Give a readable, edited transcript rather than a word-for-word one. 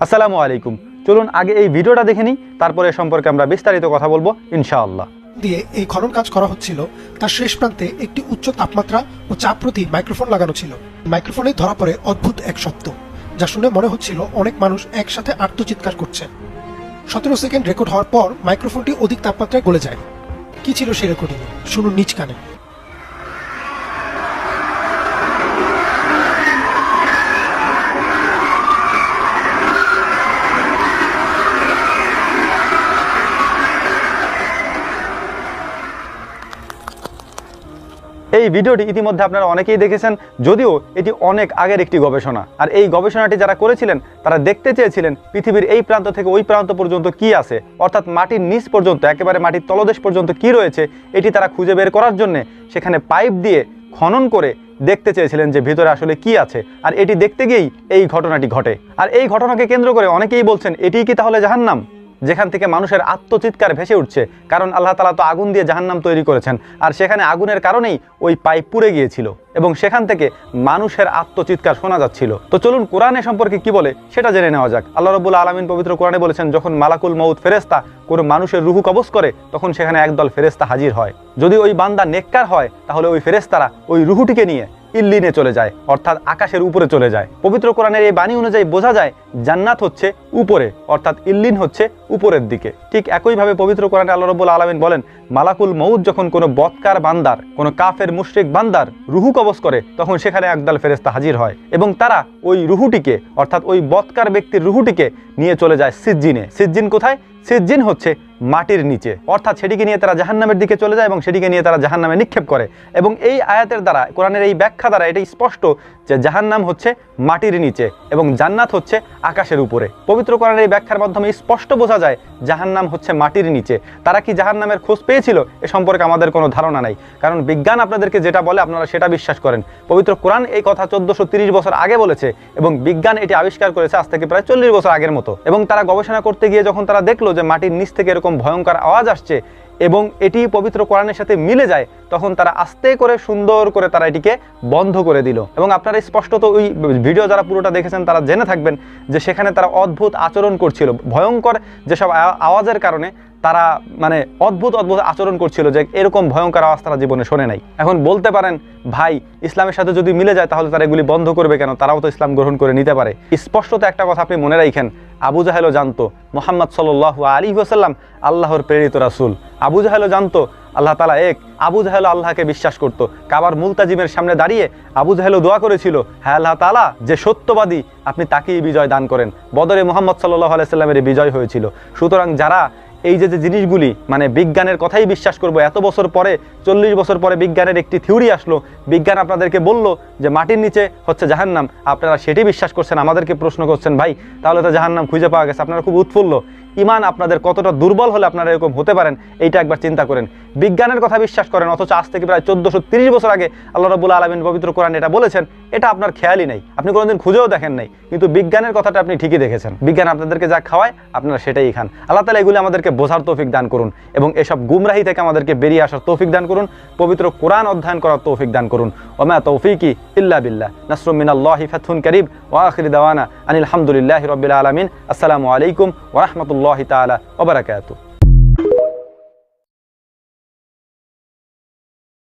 আসসালামু আলাইকুম। চলুন আগে এই ভিডিওটা দেখে নিই, তারপরে এ সম্পর্কে আমরা বিস্তারিত কথা বলবো ইনশাআল্লাহ। দিয়ে এই খনন কাজ করা হচ্ছিল, তার শেষ প্রান্তে একটি উচ্চ তাপমাত্রা ও চাপ প্রতি মাইক্রোফোন লাগানো ছিল। মাইক্রোফোনে ধরা পড়ে অদ্ভুত এক শব্দ, যা শুনে মনে হচ্ছিল অনেক মানুষ একসাথে আর্তচিৎকার করছে। 17 সেকেন্ড রেকর্ড হওয়ার পর মাইক্রোফোনটি অধিক তাপমাত্রায় গলে যায়। কি ছিল সেই রেকর্ডিং? শুনুন নিজ কানে। এই ভিডিওটি ইতিমধ্যে আপনারা অনেকেই দেখেছেন, যদিও এটি অনেক আগের একটি গবেষণা। আর এই গবেষণাটি যারা করেছিলেন তারা দেখতে চেয়েছিলেন পৃথিবীর এই প্রান্ত থেকে ওই প্রান্ত পর্যন্ত কি আছে, অর্থাৎ মাটির নিচ পর্যন্ত, একেবারে মাটির তলদেশ পর্যন্ত কি রয়েছে এটি তারা খুঁজে বের করার জন্য সেখানে পাইপ দিয়ে খনন করে দেখতে চেয়েছিলেন যে ভিতরে আসলে কি আছে। আর এটি দেখতে গিয়েই এই ঘটনাটি ঘটে। আর এই ঘটনাকে কেন্দ্র করে অনেকেই বলছেন এটিই কি তাহলে জাহান্নাম, যেখান থেকে মানুষের আত্মচিৎকার ভেসে উঠছে। কারণ আল্লাহ তাআলা তো আগুন দিয়ে জাহান্নাম তৈরি করেছেন, আর সেখানে আগুনের কারণেই ওই পাইপ পুড়ে গিয়েছিল এবং সেখান থেকে মানুষের আত্মচিৎকার শোনা যাচ্ছিল। তো চলুন কোরআনে সম্পর্কে কি বলে সেটা জেনে নেওয়া যাক। আল্লাহ রাব্বুল আলামিন পবিত্র কোরআনে বলেছেন, যখন মালাকুল মউত ফেরেশতা কোনো মানুষের রূহ কবজ করে তখন সেখানে একদল ফেরেশতা হাজির হয়। যদি ওই বান্দা নেককার হয় তাহলে ওই ফেরেশতারা ওই রূহটিকে নিয়ে ইল্লিনে চলে যায়, অর্থাৎ আকাশের উপরে চলে যায়। পবিত্র কোরআনের এই বাণী অনুযায়ী বোঝা যায় জান্নাত হচ্ছে উপরে, অর্থাৎ ইল্লিন হচ্ছে উপরের দিকে। ঠিক একইভাবে পবিত্র কোরআনে আল্লাহ রাব্বুল আলামিন বলেন, মালাকুল মউত যখন কোনো বদকার বান্দার, কোনো কাফের মুশরিক বান্দার রুহু কবজ করে তখন সেখানে একদল ফেরেশতা হাজির হয় এবং তারা ওই রুহুটিকে, অর্থাৎ ওই বদকার ব্যক্তির রুহুটিকে নিয়ে চলে যায় সিজ্জিনে। সিজ্জিন কোথায়? সিজ্জিন হচ্ছে মাটির নিচে, অর্থাৎ সেটিকে নিয়ে তারা জাহান্নামের দিকে চলে যায় এবং সেটিকে নিয়ে তারা জাহান্নামে নিক্ষেপ করে। এবং এই আয়াতের দ্বারা, কোরআনের এই ব্যাখ্যা দ্বারা এটা স্পষ্ট যে জাহান্নাম হচ্ছে মাটির নিচে এবং জান্নাত হচ্ছে আকাশের উপরে। পবিত্র কোরআনের এই ব্যাখ্যার মাধ্যমে স্পষ্ট বোঝা যায় জাহান্নাম হচ্ছে মাটির নিচে। তারা কি জাহান্নামের খোঁজ পেয়েছিল এ সম্পর্কে আমাদের কোনো ধারণা নাই, কারণ বিজ্ঞান আপনাদেরকে যেটা বলে আপনারা সেটা বিশ্বাস করেন। পবিত্র কোরআন এই কথা 1430 বছর আগে বলেছে এবং বিজ্ঞান এটি আবিষ্কার করেছে আজ থেকে প্রায় 40 বছর আগের মতো। এবং তারা গবেষণা করতে গিয়ে যখন তারা দেখলো যে মাটির নিচ থেকে এরকম ভয়ঙ্কর আওয়াজ আসছে এবং এটি পবিত্র কোরআনের সাথে মিলে যায়, তখন তারা আস্তে করে সুন্দর করে তারা এটিকে বন্ধ করে দিল। এবং আপনারা স্পষ্টত ওই ভিডিও যারা পুরোটা দেখেছেন তারা জেনে থাকবেন যে সেখানে তারা অদ্ভুত আচরণ করছিল, ভয়ঙ্কর যেসব আওয়াজের কারণে তারা মানে অদ্ভুত অদ্ভুত আচরণ করছিল, যে এরকম ভয়ঙ্কর আওয়াজ তারা জীবনে শোনে নাই। এখন বলতে পারেন ভাই ইসলামের সাথে যদি মিলে যায় তাহলে তারা এগুলি বন্ধ করবে কেন? তারাও তো ইসলাম গ্রহণ করে নিতে পারে। স্পষ্টত একটা কথা আপনি মনে রাখেন, আবু জাহেলও জানতো মুহাম্মদ সাল্লাল্লাহু আলাইহি ওয়াসাল্লাম আল্লাহর প্রেরিত রাসূল। আবু জাহেলও জানতো আল্লাহ তাআলা এক। আবু জাহেল আল্লাহকে বিশ্বাস করত। কাবার মুলতাজিমের সামনে দাঁড়িয়ে আবু জাহেলও দোয়া করেছিল, হ্যাঁ আল্লাহ তাআলা যে সত্যবাদী আপনি তাকেই বিজয় দান করেন। বদরে মুহাম্মদ সাল্লাল্লাহু আলাইহি সাল্লামের বিজয় হয়েছিল। সুতরাং যারা এই যে জিনিসগুলি মানে বিজ্ঞানের কথাই বিশ্বাস করবো, এত বছর পরে 40 বছর পরে বিজ্ঞানের একটি থিওরি আসলো, বিজ্ঞান আপনাদেরকে বলল যে মাটির নিচে হচ্ছে জাহান্নাম, আপনারা সেটি বিশ্বাস করছেন, আমাদেরকে প্রশ্ন করছেন ভাই তাহলে তো জাহান্নাম খুঁজে পাওয়া গেছে। আপনারা খুব উৎফুল্ল, ইমান আপনাদের কতটা দুর্বল হলে আপনারা এরকম হতে পারেন এইটা একবার চিন্তা করেন। বিজ্ঞানের কথা বিশ্বাস করেন, অথচ আজ থেকে প্রায় 1430 বছর আগে আল্লাহ রাব্বুল আলামিন পবিত্র কোরআন এটা বলেছেন, এটা আপনার খেয়ালই নেই, আপনি কোনোদিন খুঁজেও দেখেন নাই। কিন্তু বিজ্ঞানের কথাটা আপনি ঠিকই দেখেছেন। বিজ্ঞান আপনাদেরকে যা খাওয়ায় আপনারা সেটাই খান। আল্লাহ তাআলা এগুলি আমাদেরকে বোঝার তৌফিক দান করুন এবং এসব গুমরাহি থেকে আমাদেরকে বেরিয়ে আসার তৌফিক দান করুন, পবিত্র কোরআন অধ্যয়ন করার তৌফিক দান করুন। ওয়া তৌফিকি ইল্লা বিল্লাহ, নাসরুম মিনাল্লাহি ফাতহুন কারীব, ওয়া আখিরু দাওয়ানা আনিল হামদুলিল্লাহি রাব্বিল আলামিন। আসসালামু আলাইকুম ওয়া রাহমাতুল্লাহি তাআলা ওয়া বারাকাতুহু।